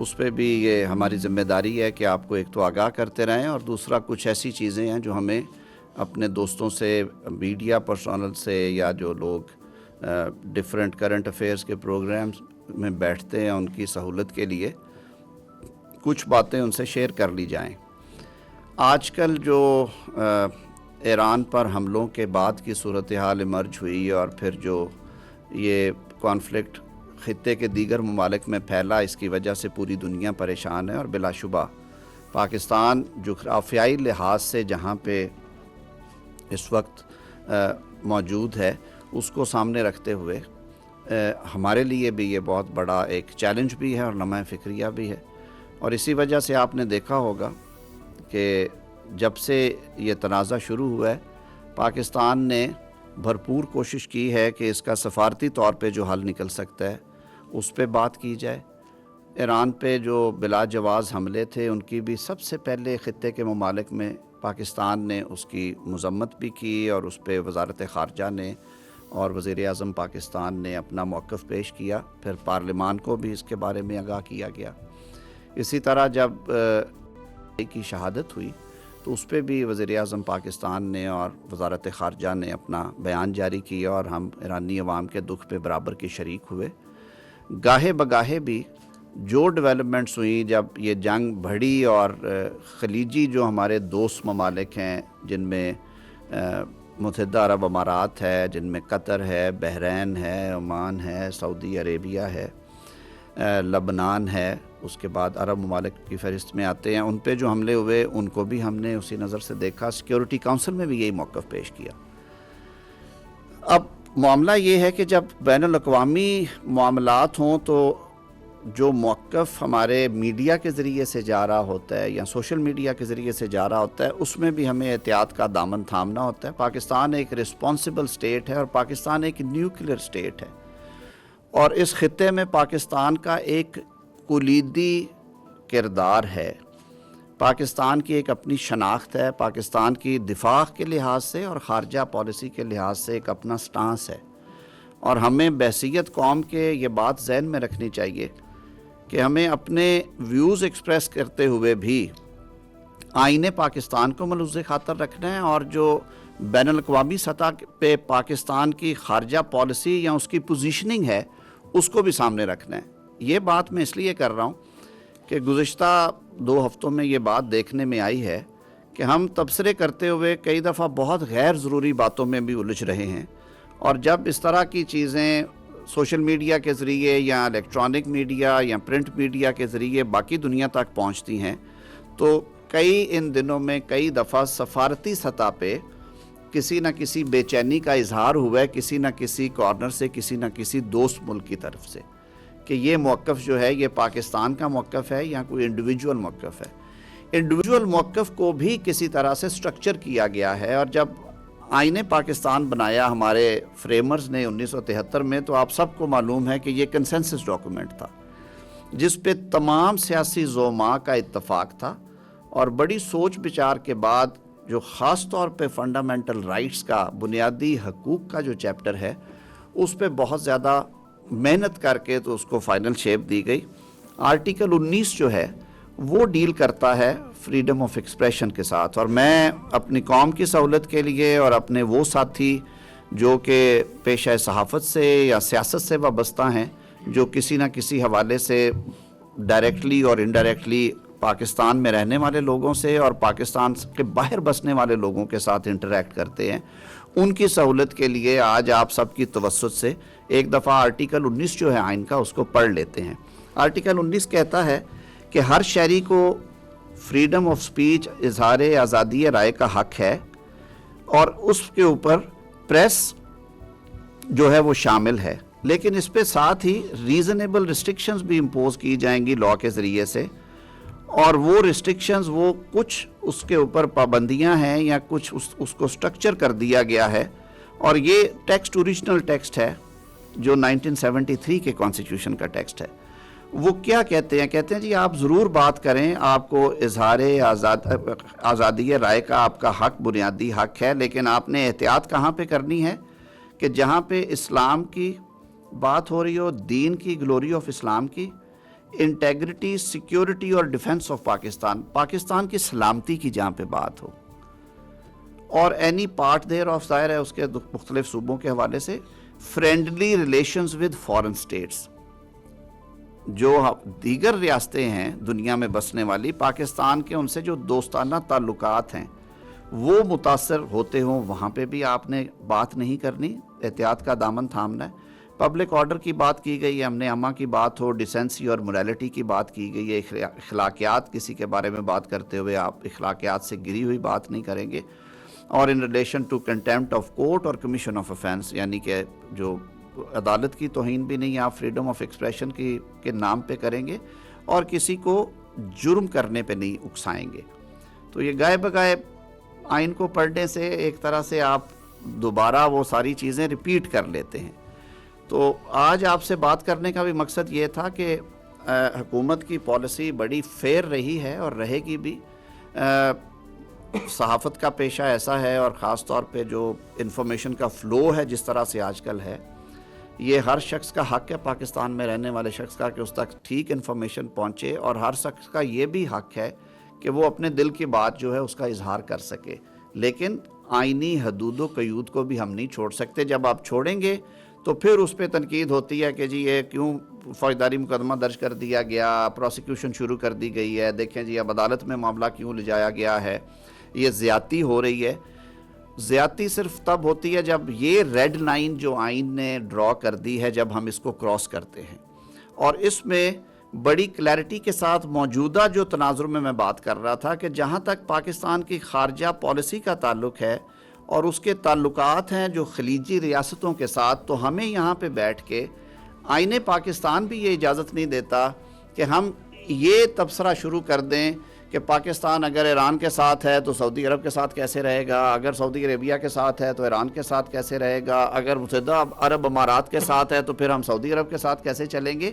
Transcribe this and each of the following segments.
اس پہ بھی یہ ہماری ذمہ داری ہے کہ آپ کو ایک تو آگاہ کرتے رہیں، اور دوسرا کچھ ایسی چیزیں ہیں جو ہمیں اپنے دوستوں سے، میڈیا پرسونل سے، یا جو لوگ ڈیفرنٹ کرنٹ افیئرس کے پروگرامز میں بیٹھتے ہیں ان کی سہولت کے لیے کچھ باتیں ان سے شیئر کر لی جائیں۔ آج کل جو ایران پر حملوں کے بعد کی صورتحال ایمرج ہوئی اور پھر جو یہ کانفلکٹ خطے کے دیگر ممالک میں پھیلا، اس کی وجہ سے پوری دنیا پریشان ہے، اور بلا شبہ پاکستان جغرافیائی لحاظ سے جہاں پہ اس وقت موجود ہے اس کو سامنے رکھتے ہوئے ہمارے لیے بھی یہ بہت بڑا ایک چیلنج بھی ہے اور لمحہ فکریہ بھی ہے۔ اور اسی وجہ سے آپ نے دیکھا ہوگا کہ جب سے یہ تنازع شروع ہوا ہے پاکستان نے بھرپور کوشش کی ہے کہ اس کا سفارتی طور پہ جو حل نکل سکتا ہے اس پہ بات کی جائے۔ ایران پہ جو بلا جواز حملے تھے ان کی بھی سب سے پہلے خطے کے ممالک میں پاکستان نے اس کی مذمت بھی کی، اور اس پہ وزارت خارجہ نے اور وزیر اعظم پاکستان نے اپنا موقف پیش کیا، پھر پارلیمان کو بھی اس کے بارے میں آگاہ کیا گیا۔ اسی طرح جب کی شہادت ہوئی تو اس پہ بھی وزیر اعظم پاکستان نے اور وزارت خارجہ نے اپنا بیان جاری کیا، اور ہم ایرانی عوام کے دکھ پہ برابر کے شریک ہوئے۔ گاہے بگاہے بھی جو ڈیولپمنٹس ہوئیں جب یہ جنگ بڑھی، اور خلیجی جو ہمارے دوست ممالک ہیں جن میں متحدہ عرب امارات ہے، جن میں قطر ہے، بحرین ہے، عمان ہے، سعودی عربیہ ہے، لبنان ہے، اس کے بعد عرب ممالک کی فہرست میں آتے ہیں، ان پہ جو حملے ہوئے ان کو بھی ہم نے اسی نظر سے دیکھا۔ سیکیورٹی کونسل میں بھی یہی موقف پیش کیا۔ اب معاملہ یہ ہے کہ جب بین الاقوامی معاملات ہوں تو جو موقف ہمارے میڈیا کے ذریعے سے جا رہا ہوتا ہے یا سوشل میڈیا کے ذریعے سے جا رہا ہوتا ہے اس میں بھی ہمیں احتیاط کا دامن تھامنا ہوتا ہے۔ پاکستان ایک رسپانسبل سٹیٹ ہے، اور پاکستان ایک نیوکلیئر سٹیٹ ہے، اور اس خطے میں پاکستان کا ایک کلیدی کردار ہے۔ پاکستان کی ایک اپنی شناخت ہے، پاکستان کی دفاع کے لحاظ سے اور خارجہ پالیسی کے لحاظ سے ایک اپنا سٹانس ہے، اور ہمیں بحیثیت قوم کے یہ بات ذہن میں رکھنی چاہیے کہ ہمیں اپنے ویوز ایکسپریس کرتے ہوئے بھی آئین پاکستان کو ملحوظ خاطر رکھنا ہے، اور جو بین الاقوامی سطح پہ پاکستان کی خارجہ پالیسی یا اس کی پوزیشننگ ہے اس کو بھی سامنے رکھنا ہے۔ یہ بات میں اس لیے کر رہا ہوں کہ گزشتہ 2 ہفتوں میں یہ بات دیکھنے میں آئی ہے کہ ہم تبصرے کرتے ہوئے کئی دفعہ بہت غیر ضروری باتوں میں بھی الجھ رہے ہیں، اور جب اس طرح کی چیزیں سوشل میڈیا کے ذریعے یا الیکٹرانک میڈیا یا پرنٹ میڈیا کے ذریعے باقی دنیا تک پہنچتی ہیں تو ان دنوں میں کئی دفعہ سفارتی سطح پہ کسی نہ کسی بے چینی کا اظہار ہوا ہے، کسی نہ کسی کارنر سے، کسی نہ کسی دوست ملک کی طرف سے، کہ یہ موقف جو ہے یہ پاکستان کا موقف ہے یا کوئی انڈیویجول موقف ہے۔ انڈیویجول موقف کو بھی کسی طرح سے سٹرکچر کیا گیا ہے، اور جب آئین پاکستان بنایا ہمارے فریمرز نے 1973 میں، تو آپ سب کو معلوم ہے کہ یہ کنسنسس ڈاکومنٹ تھا جس پہ تمام سیاسی زعماء کا اتفاق تھا، اور بڑی سوچ بچار کے بعد جو خاص طور پہ فنڈامنٹل رائٹس کا، بنیادی حقوق کا جو چیپٹر ہے اس پہ بہت زیادہ محنت کر کے تو اس کو فائنل شیپ دی گئی۔ آرٹیکل 19 جو ہے وہ ڈیل کرتا ہے فریڈم آف ایکسپریشن کے ساتھ، اور میں اپنی قوم کی سہولت کے لیے اور اپنے وہ ساتھی جو کہ پیشہ صحافت سے یا سیاست سے وابستہ ہیں، جو کسی نہ کسی حوالے سے ڈائریکٹلی اور انڈائریکٹلی پاکستان میں رہنے والے لوگوں سے اور پاکستان کے باہر بسنے والے لوگوں کے ساتھ انٹریکٹ کرتے ہیں، ان کی سہولت کے لیے آج آپ سب کی توسط سے ایک دفعہ آرٹیکل 19 جو ہے آئین کا اس کو پڑھ لیتے ہیں۔ آرٹیکل 19 کہتا ہے کہ ہر شہری کو فریڈم آف سپیچ، اظہار آزادی رائے کا حق ہے، اور اس کے اوپر پریس جو ہے وہ شامل ہے، لیکن اس پہ ساتھ ہی ریزنیبل ریسٹرکشنز بھی امپوز کی جائیں گی لاء کے ذریعے سے، اور وہ ریسٹرکشنز وہ کچھ اس کے اوپر پابندیاں ہیں یا کچھ اس کو سٹرکچر کر دیا گیا ہے، اور یہ ٹیکسٹ اوریجنل ٹیکسٹ ہے جو 1973 کے کانسٹیٹیوشن کا ٹیکسٹ ہے۔ وہ کیا کہتے ہیں؟ کہتے ہیں جی آپ ضرور بات کریں، آپ کو اظہار آزادی رائے کا آپ کا حق، بنیادی حق ہے، لیکن آپ نے احتیاط کہاں پہ کرنی ہے کہ جہاں پہ اسلام کی بات ہو رہی ہو، دین کی، گلوری آف اسلام کی، انٹیگریٹی، سیکیورٹی اور ڈیفنس آف پاکستان، پاکستان کی سلامتی کی جہاں پہ بات ہو، اور اینی پارٹ دیر آف، ظاہر ہے اس کے مختلف صوبوں کے حوالے سے friendly relations with foreign states, جو دیگر ریاستیں ہیں دنیا میں بسنے والی، پاکستان کے ان سے جو دوستانہ تعلقات ہیں وہ متاثر ہوتے ہوں، وہاں پہ بھی آپ نے بات نہیں کرنی، احتیاط کا دامن تھامنا ہے۔ پبلک آرڈر کی بات کی گئی ہے، امن عامہ کی بات ہو، ڈیسنسی اور موریلٹی کی بات کی گئی ہے، اخلاقیات کسی کے بارے میں بات کرتے ہوئے آپ اخلاقیات سے گری ہوئی بات نہیں کریں گے، اور in relation to contempt of court اور کمیشن آف افینس، یعنی کہ جو عدالت کی توہین بھی نہیں آپ فریڈم آف ایکسپریشن کے نام پہ کریں گے، اور کسی کو جرم کرنے پہ نہیں اکسائیں گے۔ تو یہ گائے بگائے آئین کو پڑھنے سے ایک طرح سے آپ دوبارہ وہ ساری چیزیں ریپیٹ کر لیتے ہیں۔ تو آج آپ سے بات کرنے کا بھی مقصد یہ تھا کہ حکومت کی پالیسی بڑی فیئر رہی ہے اور رہے گی بھی۔ صحافت کا پیشہ ایسا ہے، اور خاص طور پہ جو انفارمیشن کا فلو ہے جس طرح سے آج کل ہے، یہ ہر شخص کا حق ہے، پاکستان میں رہنے والے شخص کا، کہ اس تک ٹھیک انفارمیشن پہنچے، اور ہر شخص کا یہ بھی حق ہے کہ وہ اپنے دل کی بات جو ہے اس کا اظہار کر سکے، لیکن آئینی حدود و قیود کو بھی ہم نہیں چھوڑ سکتے۔ جب آپ چھوڑیں گے تو پھر اس پہ تنقید ہوتی ہے کہ جی یہ کیوں فوجداری مقدمہ درج کر دیا گیا، پروسیکیوشن شروع کر دی گئی ہے، دیکھیں جی اب عدالت میں معاملہ کیوں لے جایا گیا ہے، یہ زیادتی ہو رہی ہے۔ زیادتی صرف تب ہوتی ہے جب یہ ریڈ لائن جو آئین نے ڈرا کر دی ہے، جب ہم اس کو کراس کرتے ہیں، اور اس میں بڑی کلیئرٹی کے ساتھ موجودہ جو تناظر میں بات کر رہا تھا کہ جہاں تک پاکستان کی خارجہ پالیسی کا تعلق ہے اور اس کے تعلقات ہیں جو خلیجی ریاستوں کے ساتھ، تو ہمیں یہاں پہ بیٹھ کے آئین پاکستان بھی یہ اجازت نہیں دیتا کہ ہم یہ تبصرہ شروع کر دیں کہ پاکستان اگر ایران کے ساتھ ہے تو سعودی عرب کے ساتھ کیسے رہے گا، اگر سعودی عربیہ کے ساتھ ہے تو ایران کے ساتھ کیسے رہے گا، اگر متحدہ عرب امارات کے ساتھ ہے تو پھر ہم سعودی عرب کے ساتھ کیسے چلیں گے۔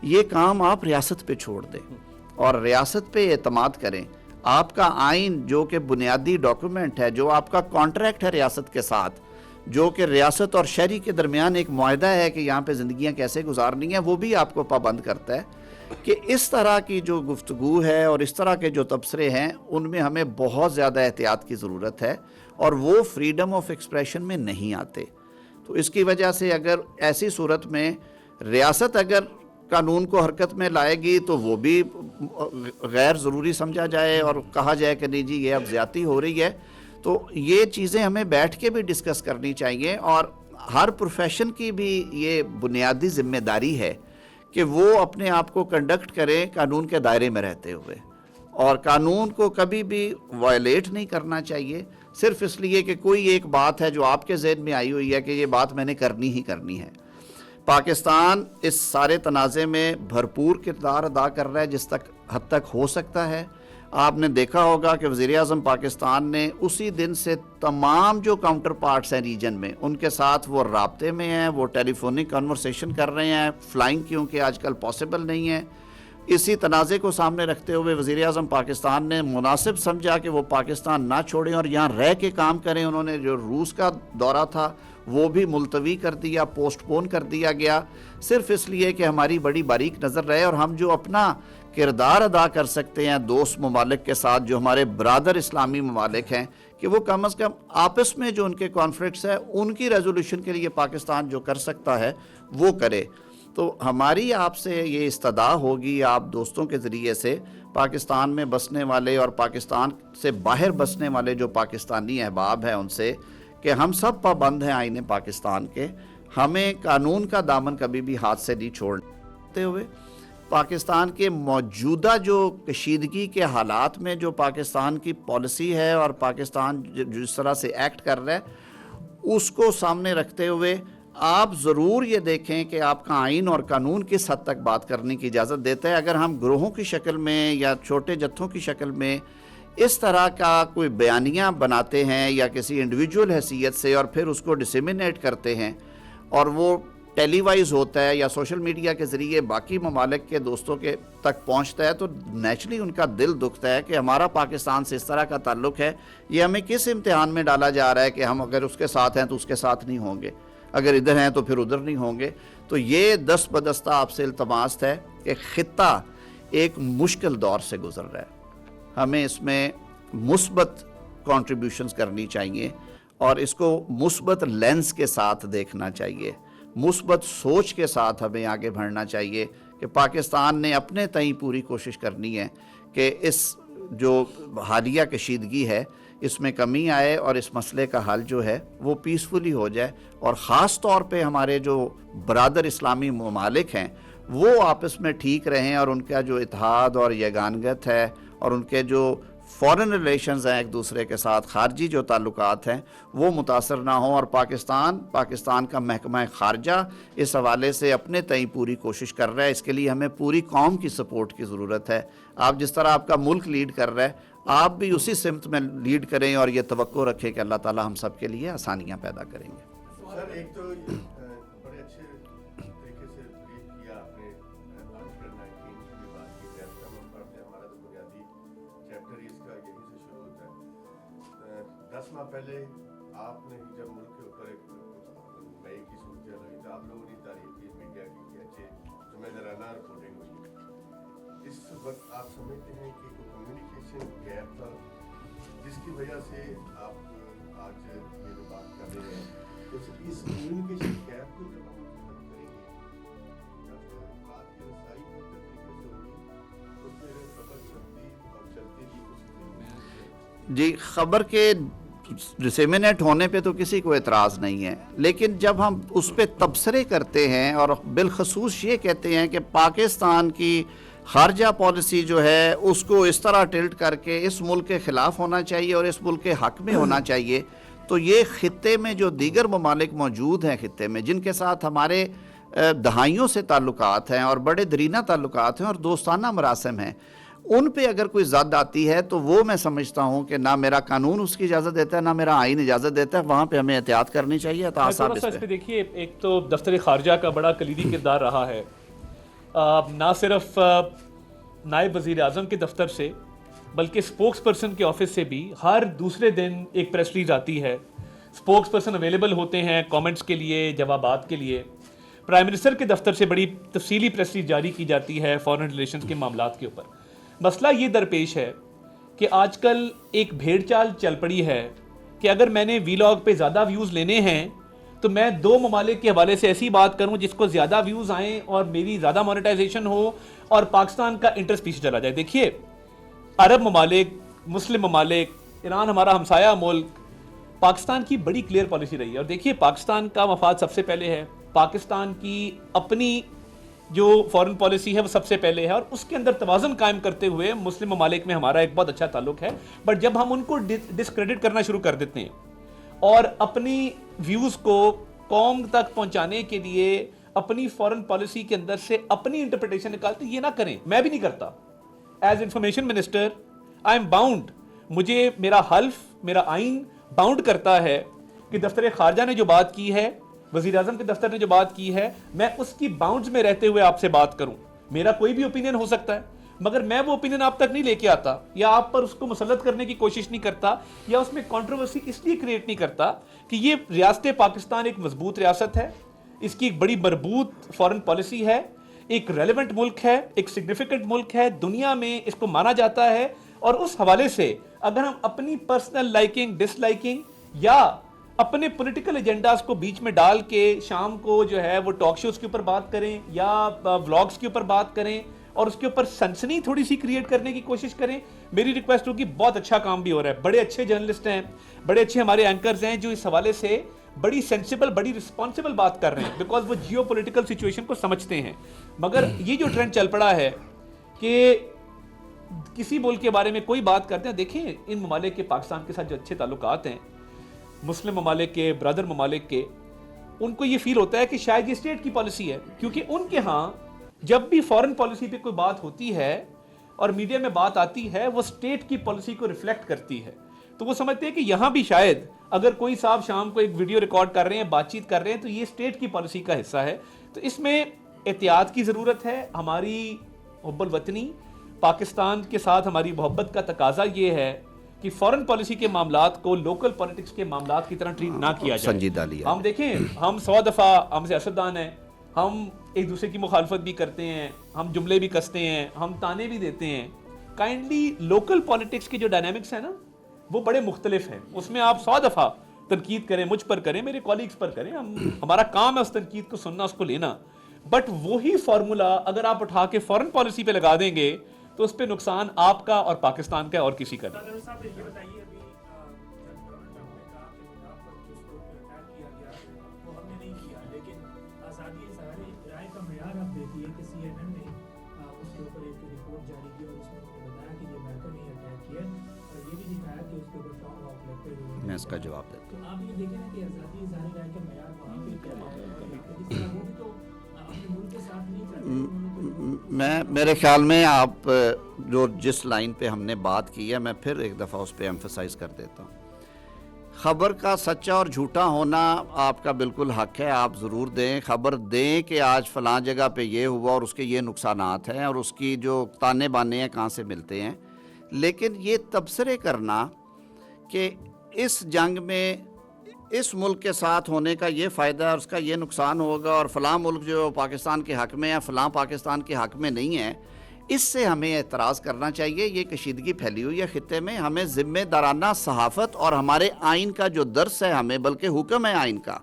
یہ کام آپ ریاست پہ چھوڑ دیں اور ریاست پہ اعتماد کریں۔ آپ کا آئین جو کہ بنیادی ڈاکومنٹ ہے، جو آپ کا کانٹریکٹ ہے ریاست کے ساتھ، جو کہ ریاست اور شہری کے درمیان ایک معاہدہ ہے کہ یہاں پہ زندگیاں کیسے گزارنی ہیں، وہ بھی آپ کو پابند کرتا ہے کہ اس طرح کی جو گفتگو ہے اور اس طرح کے جو تبصرے ہیں ان میں ہمیں بہت زیادہ احتیاط کی ضرورت ہے، اور وہ فریڈم آف ایکسپریشن میں نہیں آتے۔ تو اس کی وجہ سے اگر ایسی صورت میں ریاست اگر قانون کو حرکت میں لائے گی تو وہ بھی غیر ضروری سمجھا جائے اور کہا جائے کہ نہیں جی یہ اب زیادتی ہو رہی ہے۔ تو یہ چیزیں ہمیں بیٹھ کے بھی ڈسکس کرنی چاہیے، اور ہر پروفیشن کی بھی یہ بنیادی ذمہ داری ہے کہ وہ اپنے آپ کو کنڈکٹ کریں قانون کے دائرے میں رہتے ہوئے، اور قانون کو کبھی بھی وائلیٹ نہیں کرنا چاہیے صرف اس لیے کہ کوئی ایک بات ہے جو آپ کے ذہن میں آئی ہوئی ہے کہ یہ بات میں نے کرنی ہی کرنی ہے۔ پاکستان اس سارے تنازع میں بھرپور کردار ادا کر رہا ہے جس حد تک ہو سکتا ہے۔ آپ نے دیکھا ہوگا کہ وزیر اعظم پاکستان نے اسی دن سے تمام جو کاؤنٹر پارٹس ہیں ریجن میں، ان کے ساتھ وہ رابطے میں ہیں، وہ ٹیلی فونک کنورسیشن کر رہے ہیں، فلائنگ کیونکہ آج کل پاسبل نہیں ہے۔ اسی تنازع کو سامنے رکھتے ہوئے وزیر اعظم پاکستان نے مناسب سمجھا کہ وہ پاکستان نہ چھوڑیں اور یہاں رہ کے کام کریں۔ انہوں نے جو روس کا دورہ تھا وہ بھی ملتوی کر دیا، پوسٹ پون کر دیا گیا، صرف اس لیے کہ ہماری بڑی باریک نظر رہے اور ہم جو اپنا کردار ادا کر سکتے ہیں دوست ممالک کے ساتھ، جو ہمارے برادر اسلامی ممالک ہیں، کہ وہ کم از کم آپس میں جو ان کے کانفلکٹس ہیں ان کی ریزولوشن کے لیے پاکستان جو کر سکتا ہے وہ کرے۔ تو ہماری آپ سے یہ استدعا ہوگی، آپ دوستوں کے ذریعے سے پاکستان میں بسنے والے اور پاکستان سے باہر بسنے والے جو پاکستانی احباب ہیں ان سے، کہ ہم سب پابند ہیں آئین پاکستان کے، ہمیں قانون کا دامن کبھی بھی ہاتھ سے نہیں چھوڑتے ہوئے پاکستان کے موجودہ جو کشیدگی کے حالات میں جو پاکستان کی پالیسی ہے اور پاکستان جس طرح سے ایکٹ کر رہا ہے اس کو سامنے رکھتے ہوئے آپ ضرور یہ دیکھیں کہ آپ کا آئین اور قانون کس حد تک بات کرنے کی اجازت دیتا ہے۔ اگر ہم گروہوں کی شکل میں یا چھوٹے جتھوں کی شکل میں اس طرح کا کوئی بیانیہ بناتے ہیں یا کسی انڈیویجول حیثیت سے اور پھر اس کو ڈسیمینیٹ کرتے ہیں اور وہ ٹیلی وائز ہوتا ہے یا سوشل میڈیا کے ذریعے باقی ممالک کے دوستوں کے تک پہنچتا ہے، تو نیچرلی ان کا دل دکھتا ہے کہ ہمارا پاکستان سے اس طرح کا تعلق ہے، یہ ہمیں کس امتحان میں ڈالا جا رہا ہے کہ ہم اگر اس کے ساتھ ہیں تو اس کے ساتھ نہیں ہوں گے، اگر ادھر ہیں تو پھر ادھر نہیں ہوں گے۔ تو یہ دست بدستہ آپ سے التماس ہے کہ خطہ ایک مشکل دور سے گزر رہا ہے، ہمیں اس میں مثبت کنٹریبیوشنز کرنی چاہیے اور اس کو مثبت لینس کے ساتھ دیکھنا چاہیے، مثبت سوچ کے ساتھ ہمیں آگے بڑھنا چاہیے کہ پاکستان نے اپنے تئیں پوری کوشش کرنی ہے کہ اس جو حالیہ کشیدگی ہے اس میں کمی آئے اور اس مسئلے کا حل جو ہے وہ پیسفلی ہو جائے، اور خاص طور پہ ہمارے جو برادر اسلامی ممالک ہیں وہ آپس میں ٹھیک رہیں اور ان کا جو اتحاد اور یگانگت ہے اور ان کے جو فارن ریلیشنز ہیں ایک دوسرے کے ساتھ، خارجی جو تعلقات ہیں وہ متاثر نہ ہوں، اور پاکستان کا محکمہ خارجہ اس حوالے سے اپنے تئیں پوری کوشش کر رہا ہے۔ اس کے لیے ہمیں پوری قوم کی سپورٹ کی ضرورت ہے۔ آپ جس طرح آپ کا ملک لیڈ کر رہا ہے آپ بھی اسی سمت میں لیڈ کریں اور یہ توقع رکھیں کہ اللہ تعالی ہم سب کے لیے آسانیاں پیدا کریں گے۔ سر ایک تو بڑے اچھے طریقے سے بریف کیا آپ نے آرٹیکل 19 کی بات کی، جیسا ہم پڑھتے ہیں ہمارا تو بنیادی چیپٹر اس کا یہی سے شروع ہوتا ہے۔ 10 ماہ پہلے آپ نے جب ملک کے اوپر ایک مئی کی صورتحال ہوئی تو آپ لوگوں نے تعریف کی میڈیا کی کہ اچھے ذمہ دارانہ رپورٹنگ ہوئی۔ اس وقت آپ سمجھتے ہیں کہ کوئی کمیونیکیشن گیپ تھا جس کی وجہ سے آپ آج یہ جو بات کر رہے ہیں، تو اس کمیونیکیشن گیپ کو جب ہم ختم کریں گے یا پھر بات کی رسائی میں طریقے سے ہوگی تو پھر خبر چلتی اور چلتی بھی کچھ جی، خبر کے ڈسیمینیٹ ہونے پہ تو کسی کو اعتراض نہیں ہے، لیکن جب ہم اس پہ تبصرے کرتے ہیں اور بالخصوص یہ کہتے ہیں کہ پاکستان کی خارجہ پالیسی جو ہے اس کو اس طرح ٹلٹ کر کے اس ملک کے خلاف ہونا چاہیے اور اس ملک کے حق میں ہونا چاہیے، تو یہ خطے میں جو دیگر ممالک موجود ہیں خطے میں جن کے ساتھ ہمارے دہائیوں سے تعلقات ہیں اور بڑے درینہ تعلقات ہیں اور دوستانہ مراسم ہیں، ان پہ اگر کوئی زد آتی ہے تو وہ میں سمجھتا ہوں کہ نہ میرا قانون اس کی اجازت دیتا ہے نہ میرا آئین اجازت دیتا ہے، وہاں پہ ہمیں احتیاط کرنی چاہیے۔ اس پہ دیکھیے، ایک تو دفتر خارجہ کا بڑا کلیدی کردار رہا ہے، نہ صرف نائب وزیر اعظم کے دفتر سے بلکہ سپوکس پرسن کے آفس سے بھی ہر دوسرے دن ایک پریس ریلیز آتی ہے، سپوکس پرسن اویلیبل ہوتے ہیں کامنٹس کے لیے، جوابات کے لیے۔ پرائم منسٹر کے دفتر سے بڑی تفصیلی پریس ریلیز جاری کی جاتی ہے فارن ریلیشنز کے معاملات کے اوپر۔ مسئلہ یہ درپیش ہے کہ آج کل ایک بھیڑ چال چل پڑی ہے کہ اگر میں نے ویلاگ پہ زیادہ ویوز لینے ہیں تو میں 2 ممالک کے حوالے سے ایسی بات کروں جس کو زیادہ ویوز آئیں اور میری زیادہ مونیٹائزیشن ہو اور پاکستان کا انٹرسٹ پیچھے چلا جائے۔ دیکھیے، عرب ممالک، مسلم ممالک، ایران ہمارا ہمسایہ ملک، پاکستان کی بڑی کلیئر پالیسی رہی ہے، اور دیکھیے پاکستان کا مفاد سب سے پہلے ہے، پاکستان کی اپنی جو فارن پالیسی ہے وہ سب سے پہلے ہے، اور اس کے اندر توازن قائم کرتے ہوئے مسلم ممالک میں ہمارا ایک بہت اچھا تعلق ہے۔ بٹ جب ہم ان کو ڈسکریڈٹ کرنا شروع کر دیتے ہیں اور اپنی ویوز کو قوم تک پہنچانے کے لیے اپنی فارن پالیسی کے اندر سے اپنی انٹرپریٹیشن نکالتے، یہ نہ کریں، میں بھی نہیں کرتا۔ As information minister I am bound, مجھے میرا حلف، میرا آئین باؤنڈ کرتا ہے کہ دفتر خارجہ نے جو بات کی ہے، وزیر اعظم کے دفتر نے جو بات کی ہے، میں اس کی باؤنڈز میں رہتے ہوئے آپ سے بات کروں۔ میرا کوئی بھی اوپینین ہو سکتا ہے، مگر میں وہ اوپینین آپ تک نہیں لے کے آتا یا آپ پر اس کو مسلط کرنے کی کوشش نہیں کرتا یا اس میں کنٹروورسی اس لیے کریٹ نہیں کرتا کہ یہ ریاست پاکستان ایک مضبوط ریاست ہے، اس کی ایک بڑی مربوط فارن پالیسی ہے، ایک ریلیونٹ ملک ہے، ایک سگنیفیکنٹ ملک ہے، دنیا میں اس کو مانا جاتا ہے، اور اس حوالے سے اگر ہم اپنی پرسنل لائکنگ، ڈس لائکنگ یا اپنے پولیٹیکل ایجنڈاز کو بیچ میں ڈال کے شام کو جو ہے وہ ٹاک شوز کے اوپر بات کریں یا ولاگز کے اوپر بات کریں اور اس کے اوپر سنسنی تھوڑی سی کریٹ کرنے کی کوشش کریں، میری ریکویسٹ ہوگی، بہت اچھا کام بھی ہو رہا ہے، بڑے اچھے جرنلسٹ ہیں، بڑے اچھے ہمارے اینکرز ہیں جو اس حوالے سے بڑی سینسیبل، بڑی رسپانسیبل بات کر رہے ہیں، بیکاز وہ جیو پولیٹیکل سچویشن کو سمجھتے ہیں۔ مگر یہ جو ٹرینڈ چل پڑا ہے کہ کسی ملک کے بارے میں کوئی بات کرتے ہیں، دیکھیں ان ممالک کے پاکستان کے ساتھ جو اچھے تعلقات ہیں، مسلم ممالک کے، برادر ممالک کے، ان کو یہ فیل ہوتا ہے کہ شاید یہ اسٹیٹ کی پالیسی ہے، کیونکہ ان کے ہاں جب بھی فارن پالیسی پہ کوئی بات ہوتی ہے اور میڈیا میں بات آتی ہے وہ اسٹیٹ کی پالیسی کو ریفلیکٹ کرتی ہے، تو وہ سمجھتے ہیں کہ یہاں بھی شاید اگر کوئی صاحب شام کو ایک ویڈیو ریکارڈ کر رہے ہیں، بات چیت کر رہے ہیں، تو یہ اسٹیٹ کی پالیسی کا حصہ ہے۔ تو اس میں احتیاط کی ضرورت ہے۔ ہماری حب الوطنی، پاکستان کے ساتھ ہماری محبت کا تقاضا یہ ہے کہ فارن پالیسی کے معاملات کو لوکل پالیٹکس کے معاملات کی طرح ٹریٹ نہ کیا جائے، سنجیدہ لیا۔ ہم دیکھیں، ہم 100 دفعہ ہم سے اسدان ہیں، ہم ایک دوسرے کی مخالفت بھی کرتے ہیں, ہم جملے بھی کستے ہیں, ہم تانے بھی دیتے ہیں. کائنڈلی لوکل پالیٹکس کی جو ڈائنامکس ہے نا وہ بڑے مختلف ہیں. اس میں آپ 100 دفعہ تنقید کریں, مجھ پر کریں, میرے کولیگز پر کریں, ہمارا کام ہے اس تنقید کو سننا, اس کو لینا. بٹ وہی فارمولا اگر آپ اٹھا کے فورن پالیسی پہ لگا دیں گے تو اس پہ نقصان آپ کا اور پاکستان کا اور کسی کا نہیں. ڈاکٹر صاحب یہ بتائیے, ابھی جب ڈونلڈ ٹرمپ نے کہا کہ پنجاب پر جس کو اٹیک کیا گیا وہ ہم نے نہیں کیا, لیکن آزادی اظہار رائے کا معیار آپ دیکھیے کہ CNN نے اس کے اوپر ایک رپورٹ جاری کی اور اس میں انہوں نے بتایا کہ یہ امریکہ نے اٹیک کیا اور یہ بھی دکھایا کہ اس کے اوپر ٹام ہاک لگتے ہوئے. میں اس کا جواب دیتا ہوں. تو آپ یہ دیکھیں نا کہ آزادی اظہار رائے کا معیار وہاں پہ کیا ہے, جس طرح وہ بھی تو اپنے ملک کے ساتھ نہیں چاہتے. میرے خیال میں آپ جو جس لائن پہ ہم نے بات کی ہے, میں پھر ایک دفعہ اس پہ ایمفسائز کر دیتا ہوں. خبر کا سچا اور جھوٹا ہونا آپ کا بالکل حق ہے, آپ ضرور دیں, خبر دیں کہ آج فلاں جگہ پہ یہ ہوا اور اس کے یہ نقصانات ہیں اور اس کی جو تانے بانے ہیں کہاں سے ملتے ہیں. لیکن یہ تبصرے کرنا کہ اس جنگ میں اس ملک کے ساتھ ہونے کا یہ فائدہ ہے اور اس کا یہ نقصان ہوگا اور فلاں ملک جو پاکستان کے حق میں ہے فلاں پاکستان کے حق میں نہیں ہے, اس سے ہمیں اعتراض کرنا چاہیے. یہ کشیدگی پھیلی ہوئی ہے خطے میں. ہمیں ذمہ دارانہ صحافت اور ہمارے آئین کا جو درس ہے, ہمیں بلکہ حکم ہے آئین کا,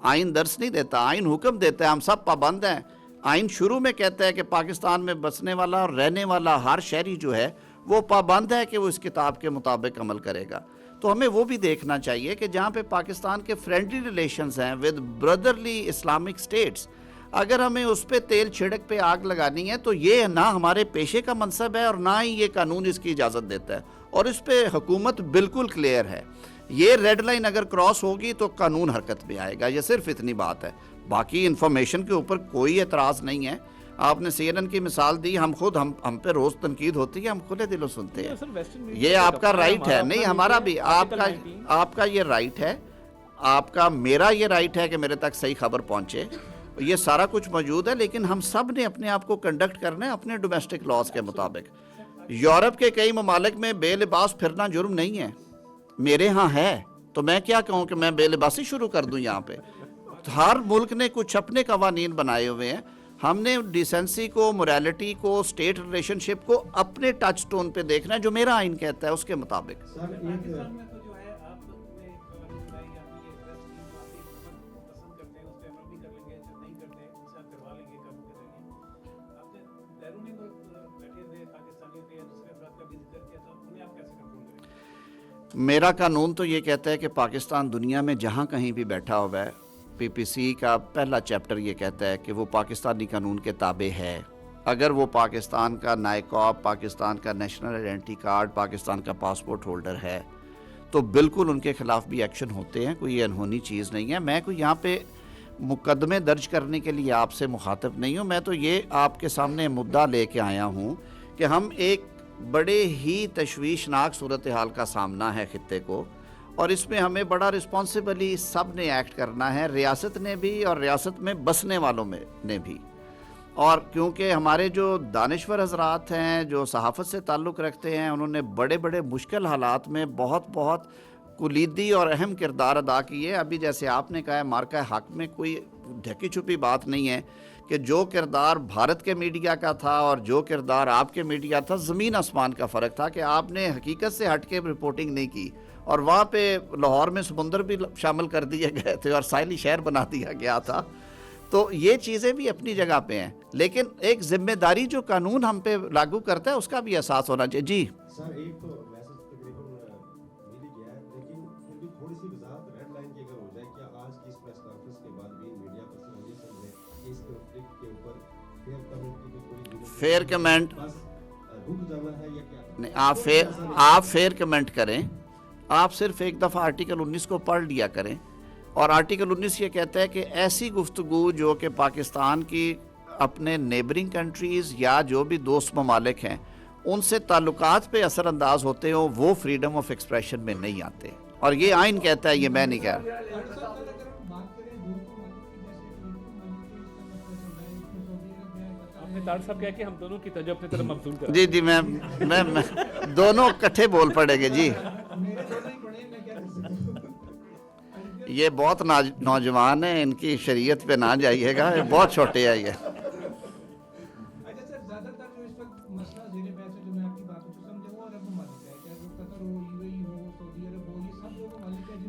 آئین درس نہیں دیتا, آئین حکم دیتا ہے, ہم سب پابند ہیں. آئین شروع میں کہتا ہے کہ پاکستان میں بسنے والا اور رہنے والا ہر شہری جو ہے وہ پابند ہے کہ وہ اس کتاب کے مطابق عمل کرے گا. تو ہمیں وہ بھی دیکھنا چاہیے کہ جہاں پہ پاکستان کے فرینڈلی ریلیشنز ہیں ود برادرلی اسلامک سٹیٹس, اگر ہمیں اس پہ تیل چھڑک پہ آگ لگانی ہے تو یہ نہ ہمارے پیشے کا منصب ہے اور نہ ہی یہ قانون اس کی اجازت دیتا ہے. اور اس پہ حکومت بالکل کلیئر ہے, یہ ریڈ لائن اگر کراس ہوگی تو قانون حرکت میں آئے گا. یہ صرف اتنی بات ہے, باقی انفارمیشن کے اوپر کوئی اعتراض نہیں ہے. آپ نے CNN کی مثال دی, ہم پہ روز تنقید ہوتی ہے, ہم کھلے دلوں سنتے ہیں, یہ آپ کا رائٹ ہے. نہیں ہمارا بھی, آپ کا یہ رائٹ ہے, آپ کا میرا یہ رائٹ ہے کہ میرے تک صحیح خبر پہنچے, یہ سارا کچھ موجود ہے. لیکن ہم سب نے اپنے آپ کو کنڈکٹ کرنا ہے اپنے ڈومیسٹک لاز کے مطابق. یورپ کے کئی ممالک میں بے لباس پھرنا جرم نہیں ہے, میرے ہاں ہے, تو میں کیا کہوں کہ میں بے لباسی شروع کر دوں یہاں پہ. ہر ملک نے کچھ اپنے قوانین بنائے ہوئے ہیں. ہم نے ڈیسنسی کو, موریلٹی کو, اسٹیٹ ریلیشن شپ کو اپنے ٹچ سٹون پہ دیکھنا ہے, جو میرا آئین کہتا ہے اس کے مطابق. میرا قانون تو یہ کہتا ہے کہ پاکستان دنیا میں جہاں کہیں بھی بیٹھا ہوا ہے, PPC کا پہلا چیپٹر یہ کہتا ہے کہ وہ پاکستانی قانون کے تابع ہے. اگر وہ پاکستان کا نائکاب, پاکستان کا نیشنل آئیڈینٹی کارڈ, پاکستان کا پاسپورٹ ہولڈر ہے تو بالکل ان کے خلاف بھی ایکشن ہوتے ہیں, کوئی انہونی چیز نہیں ہے. میں کوئی یہاں پہ مقدمے درج کرنے کے لیے آپ سے مخاطب نہیں ہوں, میں تو یہ آپ کے سامنے مدعا لے کے آیا ہوں کہ ہم ایک بڑے ہی تشویشناک صورتحال کا سامنا ہے خطے کو, اور اس میں ہمیں بڑا رسپانسبلی سب نے ایکٹ کرنا ہے, ریاست نے بھی اور ریاست میں بسنے والوں میں نے بھی. اور کیونکہ ہمارے جو دانشور حضرات ہیں جو صحافت سے تعلق رکھتے ہیں, انہوں نے بڑے بڑے مشکل حالات میں بہت کلیدی اور اہم کردار ادا کیے. ابھی جیسے آپ نے کہا ہے مارکہ حق میں کوئی ڈھکی چھپی بات نہیں ہے کہ جو کردار بھارت کے میڈیا کا تھا اور جو کردار آپ کے میڈیا تھا, زمین آسمان کا فرق تھا. کہ آپ نے حقیقت سے ہٹ کے رپورٹنگ نہیں کی اور وہاں پہ لاہور میں سمندر بھی شامل کر دیے گئے تھے اور ساحلی شہر بنا دیا گیا تھا. تو یہ چیزیں بھی اپنی جگہ پہ ہیں, لیکن ایک ذمہ داری جو قانون ہم پہ لاگو کرتا ہے اس کا بھی احساس ہونا چاہیے. جی سر, ایک تو میسج تقریباً مل ہی گیا ہے, لیکن پھر بھی تھوڑی سی وضاحت ریڈ لائن کی اگر ہو جائے, کیا آج کی اس پریس کانفرنس کے بعد بھی میڈیا پرسن یہ سمجھے کہ اس کنفلکٹ کے اوپر فیئر کمنٹ کی کوئی فیئر کمنٹ بس رک جانا ہے یا کیا؟ نہیں, آپ فیئر کمنٹ کریں, آپ صرف ایک دفعہ آرٹیکل 19 کو پڑھ لیا کریں. اور آرٹیکل 19 یہ کہتا ہے کہ ایسی گفتگو جو کہ پاکستان کی اپنے نیبرنگ کنٹریز یا جو بھی دوست ممالک ہیں ان سے تعلقات پہ اثر انداز ہوتے ہوں, وہ فریڈم آف ایکسپریشن میں نہیں آتے. اور یہ آئین کہتا ہے, یہ میں نہیں کہہ رہا. آپ نے طارق صاحب کہا کہ ہم دونوں کی توجہ اپنی طرف مبذول کریں. جی میں دونوں کٹھے بول پڑے گے. جی یہ بہت نوجوان ہیں, ان کی شریعت پہ نہ جائیے گا, بہت چھوٹے ہیں یہ.